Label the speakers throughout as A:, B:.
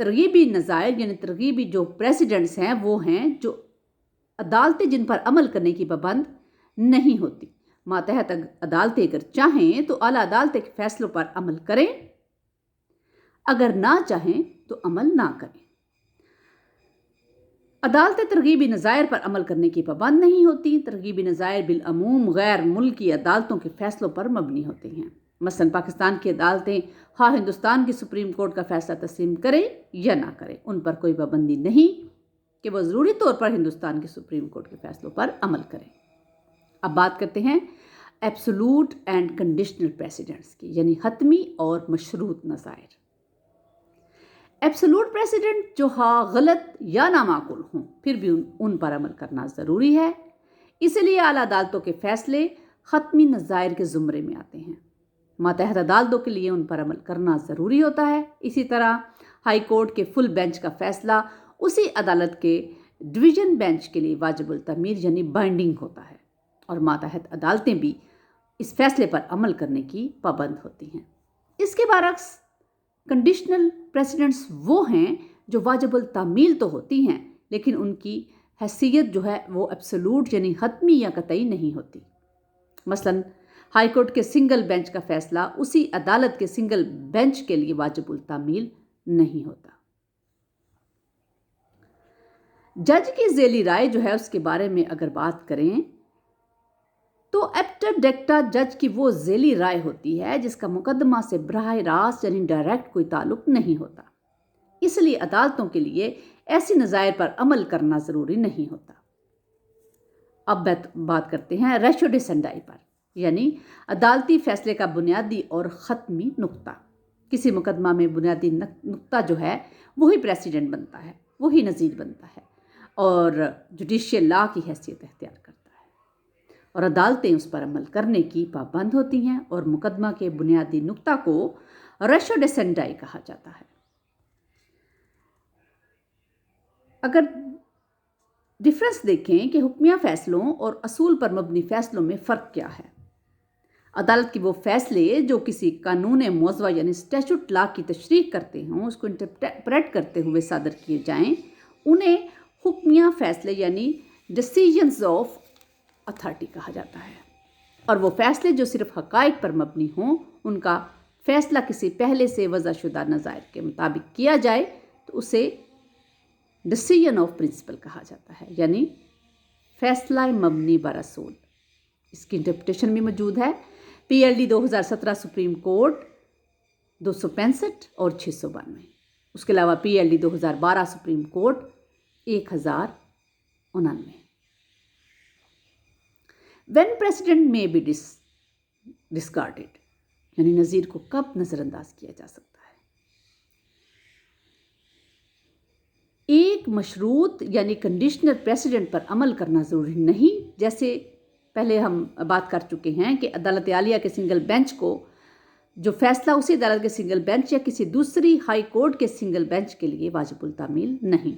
A: ترغیبی نظائر یعنی ترغیبی جو پریسیڈنٹس ہیں وہ ہیں جو عدالتیں جن پر عمل کرنے کی پابند نہیں ہوتی۔ ماتحت عدالتیں اگر چاہیں تو اعلیٰ عدالت کے فیصلوں پر عمل کریں، اگر نہ چاہیں تو عمل نہ کریں۔ عدالتیں ترغیبی نظائر پر عمل کرنے کی پابند نہیں ہوتی۔ ترغیبی نظائر بالعموم غیر ملکی عدالتوں کے فیصلوں پر مبنی ہوتے ہیں۔ مثلا پاکستان کی عدالتیں خواہ ہندوستان کی سپریم کورٹ کا فیصلہ تسلیم کریں یا نہ کریں، ان پر کوئی پابندی نہیں کہ وہ ضروری طور پر ہندوستان کی سپریم کورٹ کے فیصلوں پر عمل کریں۔ اب بات کرتے ہیں ایبسولوٹ اینڈ کنڈیشنل پریسیڈنٹس کی، یعنی حتمی اور مشروط نظائر۔ ایبسولوٹ پریسیڈنٹ جو غلط یا نامعقول ہوں پھر بھی ان پر عمل کرنا ضروری ہے، اسی لیے اعلیٰ عدالتوں کے فیصلے حتمی نظائر کے زمرے میں آتے ہیں۔ ماتحت عدالتوں کے لیے ان پر عمل کرنا ضروری ہوتا ہے۔ اسی طرح ہائی کورٹ کے فل بینچ کا فیصلہ اسی عدالت کے ڈویژن بینچ کے لیے واجب التعمیل یعنی بائنڈنگ ہوتا ہے، اور ماتحت عدالتیں بھی اس فیصلے پر عمل کرنے کی پابند ہوتی ہیں۔ اس کے برعکس کنڈیشنل پریسیڈنٹس وہ ہیں جو واجب التعمیل تو ہوتی ہیں لیکن ان کی حیثیت جو ہے وہ ایبسولوٹ یعنی حتمی یا قطعی نہیں ہوتی۔ مثلا ہائی کورٹ کے سنگل بینچ کا فیصلہ اسی عدالت کے سنگل بینچ کے لیے واجب التعمیل نہیں ہوتا۔ جج کی ذیلی رائے جو ہے اس کے بارے میں اگر بات کریں تو ایپٹر ڈیکٹا جج کی وہ ذیلی رائے ہوتی ہے جس کا مقدمہ سے براہ راست یعنی ڈائریکٹ کوئی تعلق نہیں ہوتا، اس لیے عدالتوں کے لیے ایسی نظائر پر عمل کرنا ضروری نہیں ہوتا۔ اب بات کرتے ہیں ریشو ڈیسینڈائی پر، یعنی عدالتی فیصلے کا بنیادی اور ختمی نقطہ۔ کسی مقدمہ میں بنیادی نقطہ جو ہے وہی پریسیڈنٹ بنتا ہے، وہی نظیر بنتا ہے اور جوڈیشل لا کی حیثیت اختیار کرتا ہے، اور عدالتیں اس پر عمل کرنے کی پابند ہوتی ہیں، اور مقدمہ کے بنیادی نقطہ کو ریشو ڈیسینڈائی کہا جاتا ہے۔ اگر ڈفرنس دیکھیں کہ حکمیہ فیصلوں اور اصول پر مبنی فیصلوں میں فرق کیا ہے، عدالت کے وہ فیصلے جو کسی قانون موضوع یعنی اسٹیچوٹ لا کی تشریح کرتے ہوں، اس کو انٹرپریٹ کرتے ہوئے صادر کیے جائیں، انہیں حکمیہ فیصلے یعنی ڈیسیژنز آف اتھارٹی کہا جاتا ہے، اور وہ فیصلے جو صرف حقائق پر مبنی ہوں، ان کا فیصلہ کسی پہلے سے وضع شدہ نظائر کے مطابق کیا جائے تو اسے ڈیسیژن آف پرنسپل کہا جاتا ہے، یعنی فیصلہ مبنی بر اصول۔ اس کی انٹرپریٹیشن بھی موجود ہے PLD 2017 سپریم کورٹ 265 اور 692، اس کے علاوہ PLD 2012 supreme court 1099۔ When precedent may be discarded، یعنی نظیر کو کب نظر انداز کیا جا سکتا ہے۔ ایک مشروط یعنی کنڈیشنل پریسیڈنٹ پر عمل کرنا ضروری نہیں، جیسے پہلے ہم بات کر چکے ہیں کہ عدالت عالیہ کے سنگل بینچ کو جو فیصلہ اسی عدالت کے سنگل بینچ یا کسی دوسری ہائی کورٹ کے سنگل بینچ کے لیے واجب التعمیل نہیں۔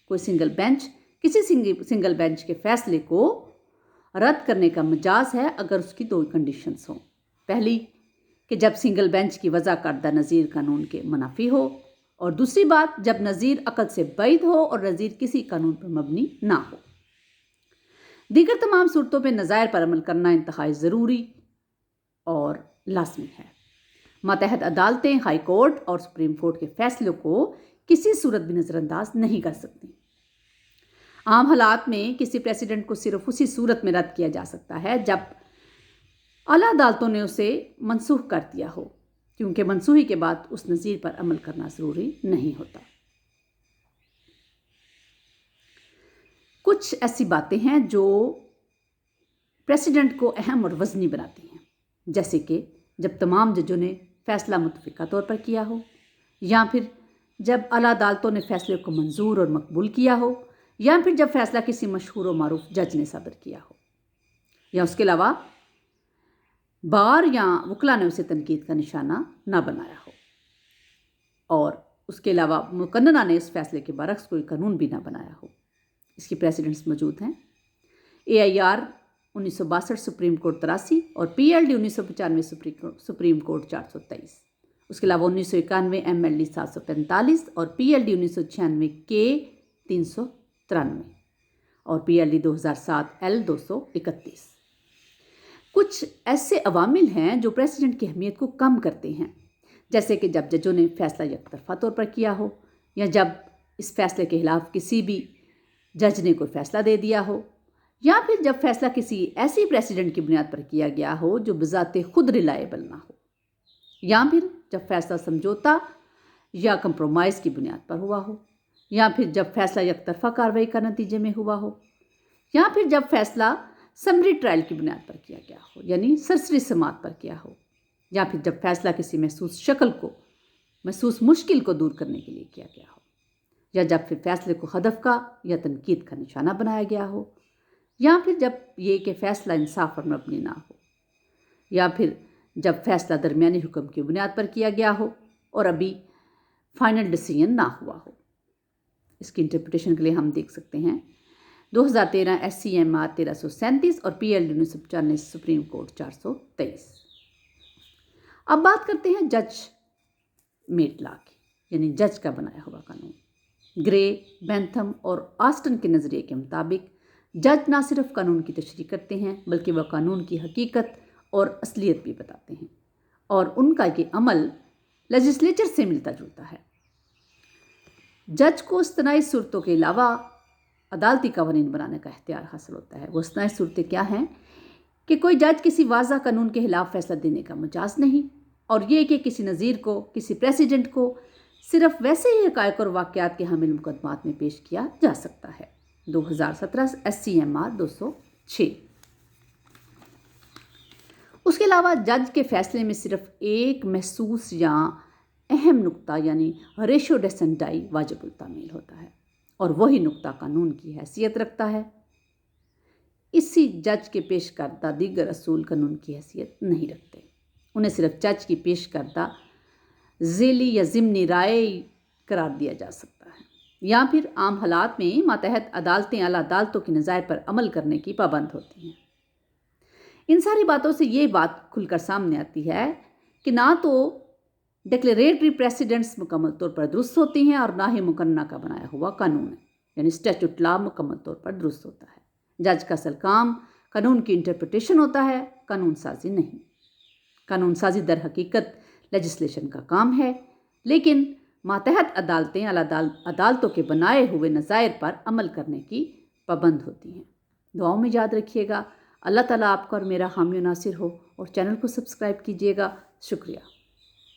A: کوئی سنگل بینچ کسی سنگل بینچ کے فیصلے کو رد کرنے کا مجاز ہے اگر اس کی دو کنڈیشنز ہوں۔ پہلی کہ جب سنگل بینچ کی وضع کردہ نظیر قانون کے منافی ہو، اور دوسری بات جب نظیر عقل سے بعید ہو اور نظیر کسی قانون پر مبنی نہ ہو۔ دیگر تمام صورتوں میں نظائر پر عمل کرنا انتہائی ضروری اور لازمی ہے۔ ماتحت عدالتیں ہائی کورٹ اور سپریم کورٹ کے فیصلوں کو کسی صورت بھی نظر انداز نہیں کر سکتی۔ عام حالات میں کسی پریسیڈنٹ کو صرف اسی صورت میں رد کیا جا سکتا ہے جب اعلیٰ عدالتوں نے اسے منسوخ کر دیا ہو، کیونکہ منسوخی کے بعد اس نظیر پر عمل کرنا ضروری نہیں ہوتا۔ کچھ ایسی باتیں ہیں جو پریسیڈنٹ کو اہم اور وزنی بناتی ہیں، جیسے کہ جب تمام ججوں نے فیصلہ متفقہ طور پر کیا ہو، یا پھر جب اعلیٰ عدالتوں نے فیصلے کو منظور اور مقبول کیا ہو، یا پھر جب فیصلہ کسی مشہور و معروف جج نے صادر کیا ہو، یا اس کے علاوہ بار یا وکلا نے اسے تنقید کا نشانہ نہ بنایا ہو، اور اس کے علاوہ مقننہ نے اس فیصلے کے برعکس کوئی قانون بھی نہ بنایا ہو۔ اس کی پریسیڈنٹس موجود ہیں AIR 1962 سپریم کورٹ 83 اور PLD 1995 سپریم کورٹ 423۔ اس کے علاوہ 1991 MLD 745 اور PLD 1996 K 393 اور PLD 2007 L 231۔ کچھ ایسے عوامل ہیں جو پریسیڈنٹ کی اہمیت کو کم کرتے ہیں، جیسے کہ جب ججوں نے فیصلہ یک طرفہ طور پر کیا ہو، یا جب اس فیصلے کے خلاف کسی بھی جج نے کوئی فیصلہ دے دیا ہو، یا پھر جب فیصلہ کسی ایسی پریسیڈنٹ کی بنیاد پر کیا گیا ہو جو بذات خود ریلائیبل نہ ہو، یا پھر جب فیصلہ سمجھوتا یا کمپرومائز کی بنیاد پر ہوا ہو، یا پھر جب فیصلہ یک طرفہ کارروائی کا نتیجے میں ہوا ہو، یا پھر جب فیصلہ سمری ٹرائل کی بنیاد پر کیا گیا ہو یعنی سرسری سماعت پر کیا ہو، یا پھر جب فیصلہ کسی محسوس مشکل کو دور کرنے کے لیے کیا گیا ہو، یا جب پھر فیصلے کو ہدف کا یا تنقید کا نشانہ بنایا گیا ہو، یا پھر جب یہ کہ فیصلہ انصاف پر مبنی نہ ہو، یا پھر جب فیصلہ درمیانی حکم کی بنیاد پر کیا گیا ہو اور ابھی فائنل ڈیسیژن نہ ہوا ہو۔ اس کی انٹرپریٹیشن کے لیے ہم دیکھ سکتے ہیں 2013 SCMR 1337 اور PLD 1995 سپریم کورٹ 423۔ اب بات کرتے ہیں جج میڈ لا کی، یعنی جج کا بنایا ہوا قانون۔ گرے، بینتھم اور آسٹن کے نظریے کے مطابق جج نہ صرف قانون کی تشریح کرتے ہیں بلکہ وہ قانون کی حقیقت اور اصلیت بھی بتاتے ہیں، اور ان کا یہ عمل لیجسلیچر سے ملتا جلتا ہے۔ جج کو استثنائی صورتوں کے علاوہ عدالتی قوانین بنانے کا اختیار حاصل ہوتا ہے۔ وہ استثنائی صورتیں کیا ہیں کہ کوئی جج کسی واضح قانون کے خلاف فیصلہ دینے کا مجاز نہیں، اور یہ کہ کسی نظیر کو، کسی پریسیڈنٹ کو صرف ویسے ہی حقائق اور واقعات کے حامل مقدمات میں پیش کیا جا سکتا ہے۔ 2017 SCMR 206۔ اس کے علاوہ جج کے فیصلے میں صرف ایک محسوس یا اہم نقطہ یعنی ریشو ڈیسنڈائی واجب التعمیل ہوتا ہے، اور وہی نقطہ قانون کی حیثیت رکھتا ہے۔ اسی جج کے پیش کردہ دیگر اصول قانون کی حیثیت نہیں رکھتے، انہیں صرف جج کی پیش کردہ ذیلی یا ضمنی رائے قرار دیا جا سکتا ہے، یا پھر عام حالات میں ماتحت عدالتیں اعلیٰ عدالتوں کے نظائر پر عمل کرنے کی پابند ہوتی ہیں۔ ان ساری باتوں سے یہ بات کھل کر سامنے آتی ہے کہ نہ تو ڈکلیریٹری پریسیڈنٹس مکمل طور پر درست ہوتی ہیں، اور نہ ہی مقننہ کا بنایا ہوا قانون ہے یعنی اسٹیچوٹ لا مکمل طور پر درست ہوتا ہے۔ جج کا اصل کام قانون کی انٹرپریٹیشن ہوتا ہے، قانون سازی نہیں۔ قانون سازی در حقیقت لیجسلیشن کا کام ہے، لیکن ماتحت عدالتیں اعلیٰ عدالتوں کے بنائے ہوئے نظائر پر عمل کرنے کی پابند ہوتی ہیں۔ دعاؤں میں یاد رکھیے گا۔ اللہ تعالیٰ آپ کا اور میرا حامی و ناصر ہو، اور چینل کو سبسکرائب کیجیے گا۔ شکریہ۔